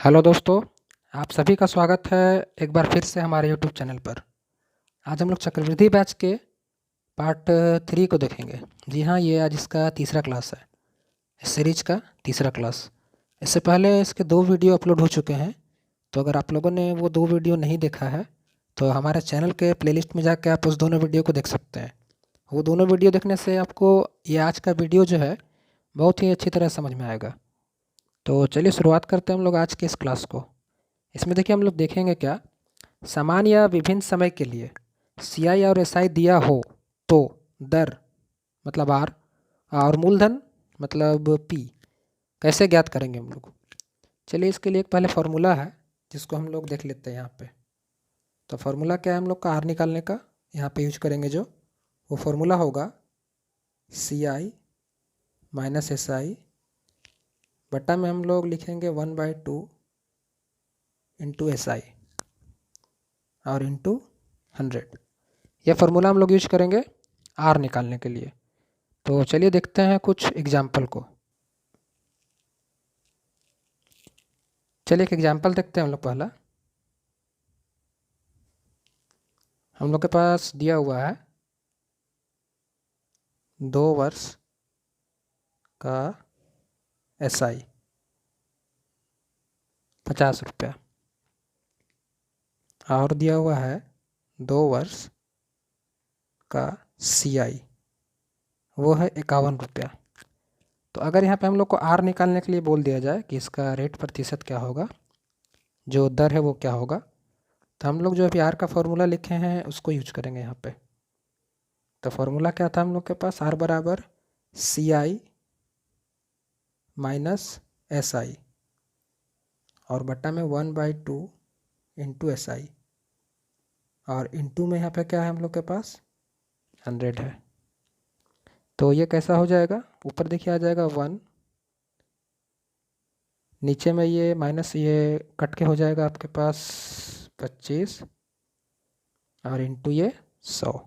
Hello दोस्तों, आप सभी का स्वागत है एक बार फिर से हमारे यूट्यूब चैनल पर। आज हम लोग चक्रवृद्धि बैच के पार्ट 3 को देखेंगे। जी हाँ, ये आज इसका तीसरा क्लास है, इस सीरीज का तीसरा क्लास। इससे पहले इसके 2 वीडियो अपलोड हो चुके हैं, तो अगर आप लोगों ने वो 2 वीडियो नहीं देखा है तो हमारे चैनल के प्लेलिस्ट में जाकर आप उस दोनों वीडियो को देख सकते हैं। वो दोनों वीडियो देखने से आपको ये आज का वीडियो जो है बहुत ही अच्छी तरह समझ में आएगा। तो चलिए शुरुआत करते हैं हम लोग आज के इस क्लास को। इसमें देखिए हम लोग देखेंगे क्या, समान या विभिन्न समय के लिए सी आई और एस आई दिया हो तो दर मतलब आर और मूलधन मतलब पी कैसे ज्ञात करेंगे हम लोग। चलिए इसके लिए एक पहले फार्मूला है जिसको हम लोग देख लेते हैं यहाँ पे। तो फार्मूला क्या है हम लोग का आर निकालने का, यहाँ पे यूज करेंगे जो वो फार्मूला होगा सी आई माइनस एस आई बटा में हम लोग लिखेंगे 1/2 इंटू एस आई और इंटू 100। यह फार्मूला हम लोग यूज करेंगे आर निकालने के लिए। तो चलिए देखते हैं कुछ एग्जाम्पल को। चलिए एक एग्जाम्पल देखते हैं हम लोग पहला। हम लोग के पास दिया हुआ है 2 वर्ष का एस आई 50 रुपया और दिया हुआ है 2 वर्ष का सी आई वो है 51 रुपया। तो अगर यहाँ पे हम लोग को आर निकालने के लिए बोल दिया जाए कि इसका रेट प्रतिशत क्या होगा, जो दर है वो क्या होगा, तो हम लोग जो अभी आर का फॉर्मूला लिखे हैं उसको यूज करेंगे यहाँ पे। तो फार्मूला क्या था हम लोग के पास, आर बराबर सी आई माइनस एस आई और बट्टा में 1/2 इंटू एस आई और इंटू में यहाँ पे क्या है हम लोग के पास 100 है। तो ये कैसा हो जाएगा, ऊपर देखिए आ जाएगा 1, नीचे में ये माइनस ये कट के हो जाएगा आपके पास 25 और इंटू ये 100,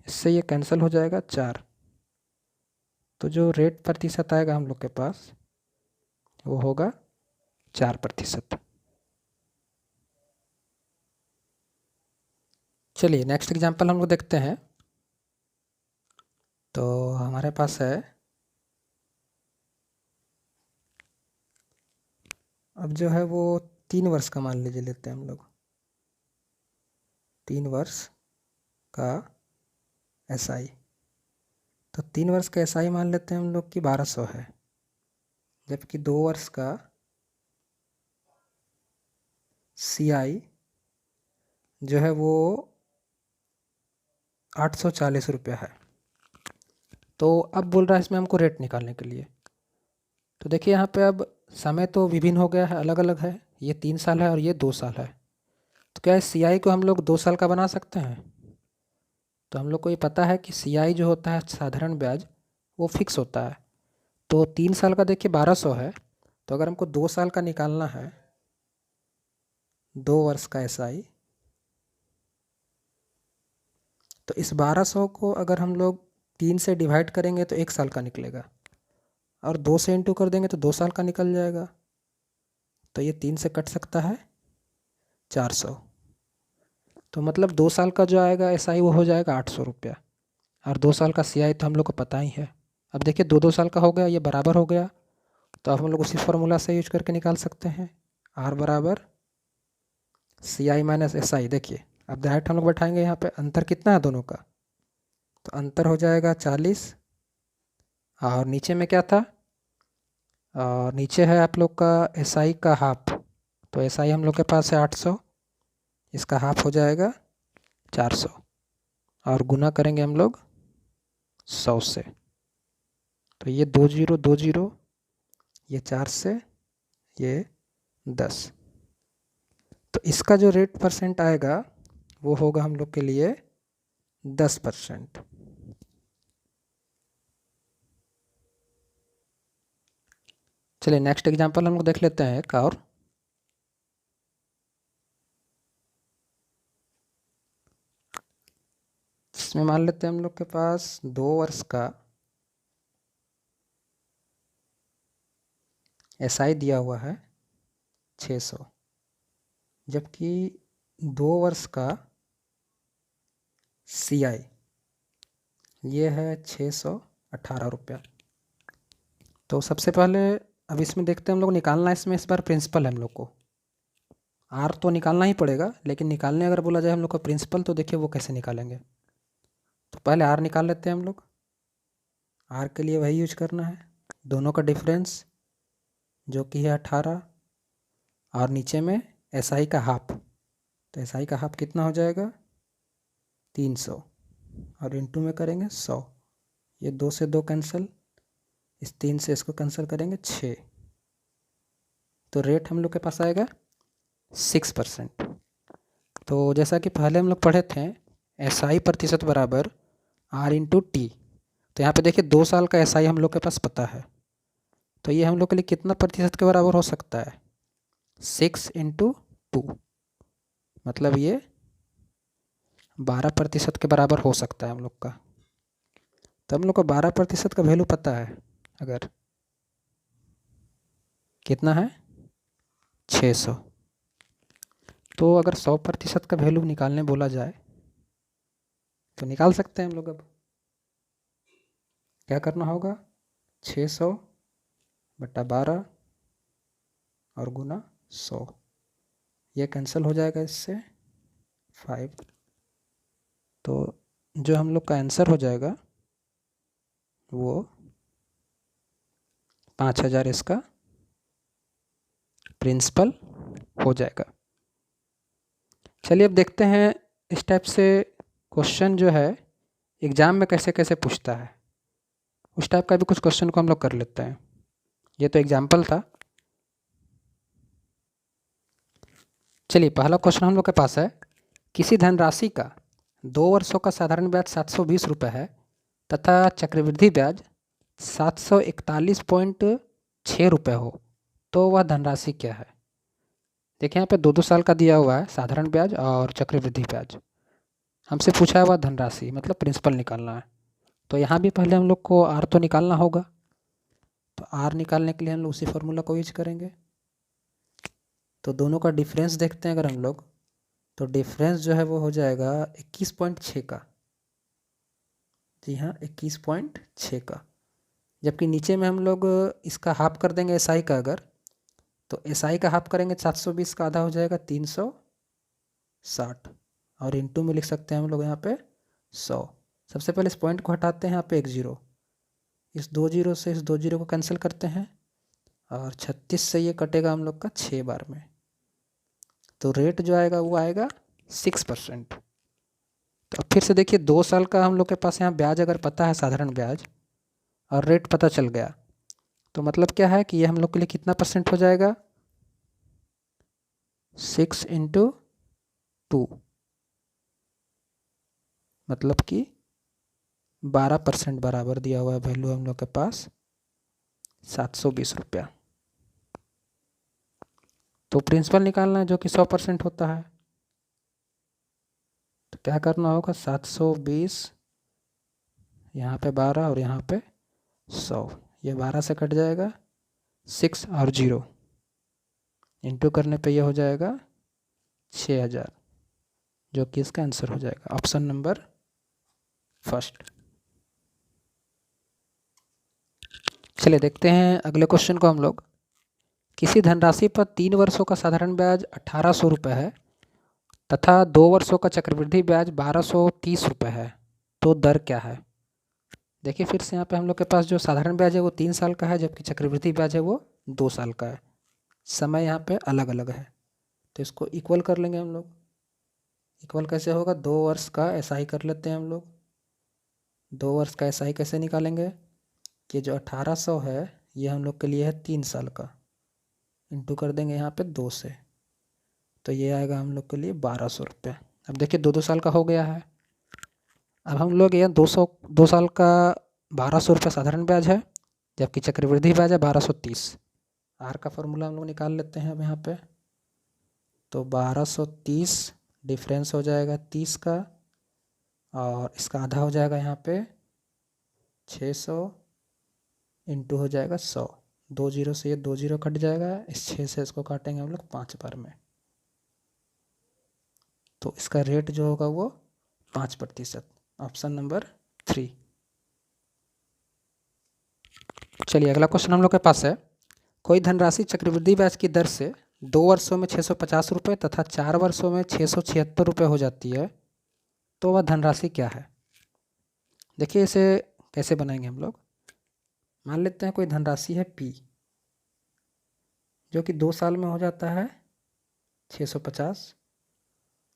इससे ये कैंसिल हो जाएगा 4। तो जो रेट प्रतिशत आएगा हम लोग के पास वो होगा 4%। चलिए नेक्स्ट एग्जांपल हम लोग देखते हैं। तो हमारे पास है, अब जो है वो 3 वर्ष का मान लीजिए लेते हैं हम लोग, 3 वर्ष का एस आई। तो 3 वर्ष का एस आई मान लेते हैं हम लोग कि 1200 है, जबकि 2 वर्ष का सी आई जो है वो 840 रुपया है। तो अब बोल रहा है इसमें हमको रेट निकालने के लिए। तो देखिए यहाँ पे अब समय तो विभिन्न हो गया है, अलग अलग है, ये 3 साल है और ये 2 साल है। तो क्या इस सी आई को हम लोग 2 साल का बना सकते हैं? तो हम लोग को ये पता है कि सी आई जो होता है साधारण ब्याज वो फिक्स होता है। तो 3 साल का देखिए 1200 है, तो अगर हमको 2 साल का निकालना है, 2 वर्ष का एस आई, तो इस 1200 को अगर हम लोग 3 से डिवाइड करेंगे तो 1 साल का निकलेगा और 2 से इंटू कर देंगे तो 2 साल का निकल जाएगा। तो ये 3 से कट सकता है 400। तो मतलब 2 साल का जो आएगा एस आई वो हो जाएगा 800 रुपया और 2 साल का सी आई तो हम लोग को पता ही है। अब देखिए 2-2 साल का हो गया, ये बराबर हो गया, तो अब हम लोग उसी फार्मूला से यूज करके निकाल सकते हैं आर बराबर सी आई माइनस एस आई। देखिए अब डायरेक्ट हम लोग बैठाएंगे, यहाँ पे अंतर कितना है दोनों का, तो अंतर हो जाएगा 40 और नीचे में क्या था, और नीचे है आप लोग का एस आई का हाफ। तो एस आई हम लोग के पास है 800, इसका हाफ हो जाएगा 400 और गुना करेंगे हम लोग 100 से। तो ये 2 जीरो 2 जीरो, ये 4 से ये 10। तो इसका जो रेट परसेंट आएगा वो होगा हम लोग के लिए 10%। चलिए नेक्स्ट एग्जांपल हम लोग देख लेते हैं एक और। इसमें मान लेते हैं हम लोग के पास 2 वर्ष का एस आई दिया हुआ है 600, जबकि 2 वर्ष का CI ये है 618 रुपया। तो सबसे पहले अब इसमें देखते हैं हम लोग निकालना है इसमें इस बार प्रिंसिपल है हम लोग को। आर तो निकालना ही पड़ेगा, लेकिन निकालने अगर बोला जाए हम लोग का प्रिंसिपल तो देखिए वो कैसे निकालेंगे। तो पहले आर निकाल लेते हैं हम लोग। आर के लिए वही यूज करना है, दोनों का डिफरेंस जो कि है 18 और नीचे में SI का हाफ। तो SI का हाफ कितना हो जाएगा 300 और इनटू में करेंगे 100। ये 2 से 2 कैंसिल, इस 3 से इसको कैंसिल करेंगे 6। तो रेट हम लोग के पास आएगा 6%। तो जैसा कि पहले हम लोग पढ़े थे SI प्रतिशत बराबर R इंटू टी। तो यहाँ पे देखिए 2 साल का SI हम लोग के पास पता है, तो ये हम लोग के लिए कितना प्रतिशत के बराबर हो सकता है 6 इंटू 2, मतलब ये 12% के बराबर हो सकता है हम लोग का। तो हम लोग को 12% का वैल्यू पता है, अगर कितना है 600। तो अगर 100% का वैल्यू निकालने बोला जाए तो निकाल सकते हैं हम लोग। अब क्या करना होगा 600 बटा 12 और गुना 100, ये कैंसिल हो जाएगा इससे 5। तो जो हम लोग का आंसर हो जाएगा वो 5000 इसका प्रिंसिपल हो जाएगा। चलिए अब देखते हैं इस टाइप से क्वेश्चन जो है एग्ज़ाम में कैसे कैसे पूछता है, उस टाइप का भी कुछ क्वेश्चन को हम लोग कर लेते हैं। ये तो एग्जाम्पल था। चलिए पहला क्वेश्चन हम लोग के पास है, किसी धनराशि का 2 वर्षों का साधारण ब्याज 720 रुपये है तथा चक्रवृद्धि ब्याज 741.6 रुपये हो, तो वह धनराशि क्या है। देखिए यहाँ पे 2-2 साल का दिया हुआ है साधारण ब्याज और चक्रवृद्धि ब्याज। हमसे पूछा हुआ धनराशि मतलब प्रिंसिपल निकालना है। तो यहाँ भी पहले हम लोग को आर तो निकालना होगा, तो आर निकालने के लिए हम लोग उसी फॉर्मूला को यूज करेंगे। तो दोनों का डिफरेंस देखते हैं अगर हम लोग, तो डिफरेंस जो है वो हो जाएगा 21.6 का। जी हाँ 21.6 का, जबकि नीचे में हम लोग इसका हाफ कर देंगे SI का। अगर तो SI का हाफ करेंगे 720 का आधा हो जाएगा 360 और इनटू में लिख सकते हैं हम लोग यहाँ पे 100। सबसे पहले इस पॉइंट को हटाते हैं, यहाँ पे 1 0, इस 2 0 से इस 2 0 को कैंसिल करते हैं और 36 से ये कटेगा हम लोग का 6 बार में। तो रेट जो आएगा वो आएगा 6%। तो अब फिर से देखिए 2 साल का हम लोग के पास यहाँ ब्याज अगर पता है साधारण ब्याज और रेट पता चल गया, तो मतलब क्या है कि ये हम लोग के लिए कितना परसेंट हो जाएगा 6 इंटू 2, मतलब कि 12% बराबर दिया हुआ है वैल्यू हम लोग के पास 720 रुपया। तो प्रिंसिपल निकालना है जो कि 100% होता है। तो क्या करना होगा 720 यहाँ पे 12 और यहाँ पे 100, ये 12 से कट जाएगा 6 और 0 इंटू करने पे ये हो जाएगा 6000, जो कि इसका आंसर हो जाएगा ऑप्शन नंबर फर्स्ट। चलिए देखते हैं अगले क्वेश्चन को हम लोग। किसी धनराशि पर 3 वर्षों का साधारण ब्याज 1800 रुपये है तथा 2 वर्षों का चक्रवृद्धि ब्याज 1230 रुपये है, तो दर क्या है। देखिए फिर से यहाँ पे हम लोग के पास जो साधारण ब्याज है वो 3 साल का है, जबकि चक्रवृद्धि ब्याज है वो 2 साल का है। समय यहाँ पे अलग अलग है, तो इसको इक्वल कर लेंगे हम लोग। इक्वल कैसे होगा 2 वर्ष का SI कर लेते हैं हम लोग। 2 वर्ष का SI कैसे निकालेंगे कि जो 1800 है ये हम लोग के लिए है 3 साल का, इंटू कर देंगे यहाँ पे 2 से, तो ये आएगा हम लोग के लिए 1200 रुपये। अब देखिए 2-2 साल का हो गया है। अब हम लोग ये 2 साल का 1200 रुपये साधारण ब्याज है, जबकि चक्रवृद्धि ब्याज है 1230। आर का फॉर्मूला हम लोग निकाल लेते हैं अब यहाँ पे। तो 1230 डिफरेंस हो जाएगा 30 का और इसका आधा हो जाएगा यहाँ पे 600 इंटू हो जाएगा 100, 2 जीरो से ये 2 जीरो कट जाएगा, इस 6 से इसको काटेंगे हम लोग 5 बार में, तो इसका रेट जो होगा वो 5%। Option number 3। चलिए अगला क्वेश्चन हम लोग के पास है, कोई धनराशि चक्रवृद्धि ब्याज की दर से 2 वर्षों में 650 रुपये तथा 4 वर्षों में 676 रुपये हो जाती है, तो वह धनराशि क्या है। देखिए इसे कैसे बनाएंगे हम लोग। मान लेते हैं कोई धनराशि है P, जो कि 2 साल में हो जाता है 650,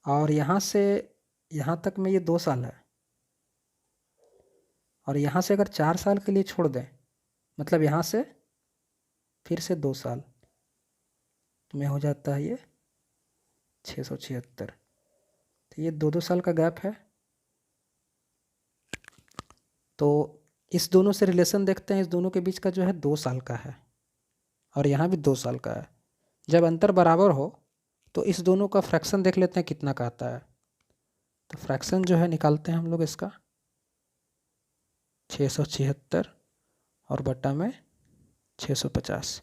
और यहाँ से यहाँ तक में ये 2 साल है, और यहाँ से अगर 4 साल के लिए छोड़ दें, मतलब यहाँ से फिर से 2 साल में हो जाता है ये 676। तो ये 2-2 साल का गैप है, तो इस दोनों से रिलेशन देखते हैं। इस दोनों के बीच का जो है 2 साल का है, और यहाँ भी 2 साल का है। जब अंतर बराबर हो तो इस दोनों का फ्रैक्शन देख लेते हैं कितना का आता है। तो फ्रैक्शन जो है निकालते हैं हम लोग इसका, 676 और बटा में 650,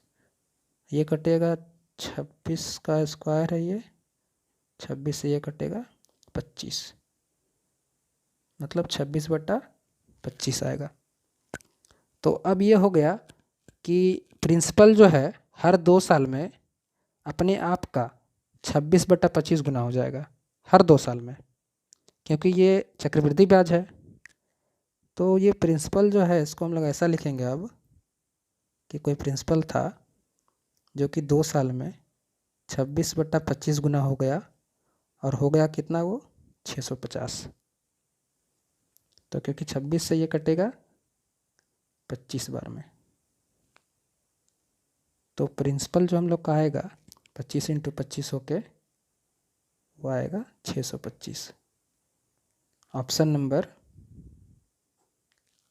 ये कटेगा 26 का स्क्वायर है, ये 26 से ये कटेगा 25, मतलब 26/25 आएगा। तो अब ये हो गया कि प्रिंसिपल जो है हर 2 साल में अपने आप का 26/25 गुना हो जाएगा, हर 2 साल में, क्योंकि ये चक्रवृद्धि ब्याज है। तो ये प्रिंसिपल जो है इसको हम लोग ऐसा लिखेंगे अब कि कोई प्रिंसिपल था जो कि 2 साल में 26/25 गुना हो गया, और हो गया कितना वो 650। तो क्योंकि 26 से ये कटेगा 25 बार में, तो प्रिंसिपल जो हम लोग का आएगा 25 × 25 होके वो आएगा 625। Option number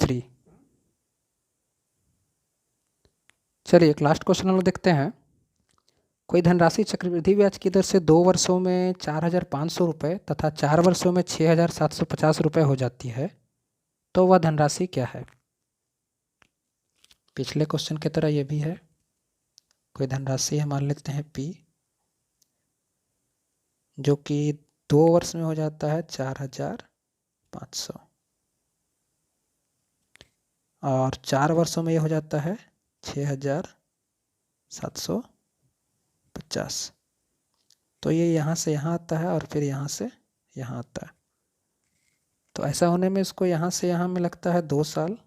3। चलिए एक लास्ट क्वेश्चन हम लोग देखते हैं, कोई धनराशि चक्रवृद्धि ब्याज की दर से 2 वर्षों में 4,500 रुपये तथा 4 वर्षों में 6,750 रुपये हो जाती है, तो वह धनराशि क्या है। पिछले क्वेश्चन की तरह ये भी है, कोई धनराशि है मान लेते हैं P, जो कि 2 वर्ष में हो जाता है 4,500, और 4 वर्षों में ये हो जाता है 6,750। तो ये यहाँ से यहाँ आता है और फिर यहाँ से यहाँ आता है। तो ऐसा होने में इसको यहाँ से यहाँ में लगता है 2 साल,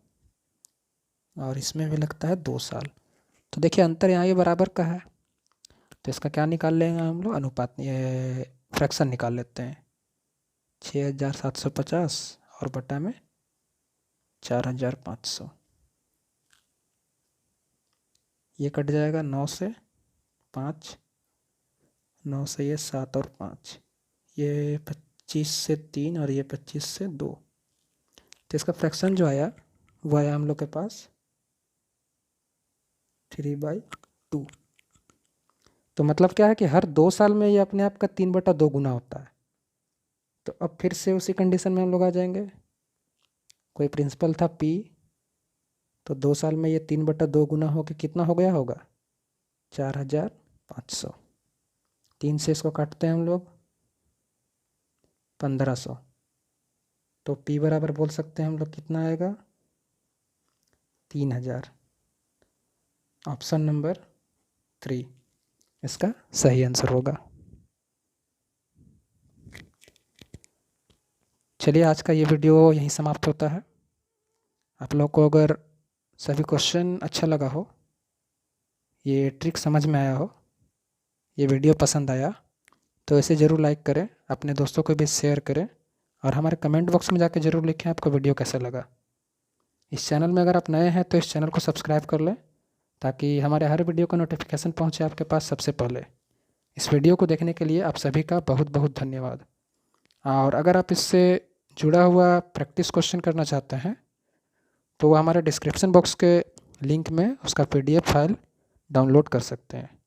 और इसमें भी लगता है 2 साल। तो देखिए अंतर यहाँ ये बराबर का है, तो इसका क्या निकाल लेंगे हम लोग, अनुपात, ये फ्रैक्शन निकाल लेते हैं। 6,750 और बटा में 4,500, ये कट जाएगा 9 से 5, 9 से ये 7 और 5, ये 25 से 3 और ये 25 से 2। तो इसका फ्रैक्शन जो आया वो आया हम लोग के पास 3/2। तो मतलब क्या है कि हर 2 साल में ये अपने आप का 3/2 गुना होता है। तो अब फिर से उसी कंडीशन में हम लोग आ जाएंगे, कोई प्रिंसिपल था P, तो 2 साल में ये 3/2 गुना होकर कितना हो गया होगा 4,500। 3 से इसको काटते हैं हम लोग 1,500, तो P बराबर बोल सकते हैं हम लोग कितना आएगा 3,000। ऑप्शन नंबर 3 इसका सही आंसर होगा। चलिए आज का ये वीडियो यहीं समाप्त होता है। आप लोग को अगर सभी क्वेश्चन अच्छा लगा हो, ये ट्रिक समझ में आया हो, ये वीडियो पसंद आया, तो इसे ज़रूर लाइक करें, अपने दोस्तों को भी शेयर करें, और हमारे कमेंट बॉक्स में जाके ज़रूर लिखें आपको वीडियो कैसा लगा। इस चैनल में अगर आप नए हैं तो इस चैनल को सब्सक्राइब कर लें, ताकि हमारे हर वीडियो का नोटिफिकेशन पहुंचे आपके पास सबसे पहले। इस वीडियो को देखने के लिए आप सभी का बहुत बहुत धन्यवाद। और अगर आप इससे जुड़ा हुआ प्रैक्टिस क्वेश्चन करना चाहते हैं तो वो हमारे डिस्क्रिप्शन बॉक्स के लिंक में उसका PDF फाइल डाउनलोड कर सकते हैं।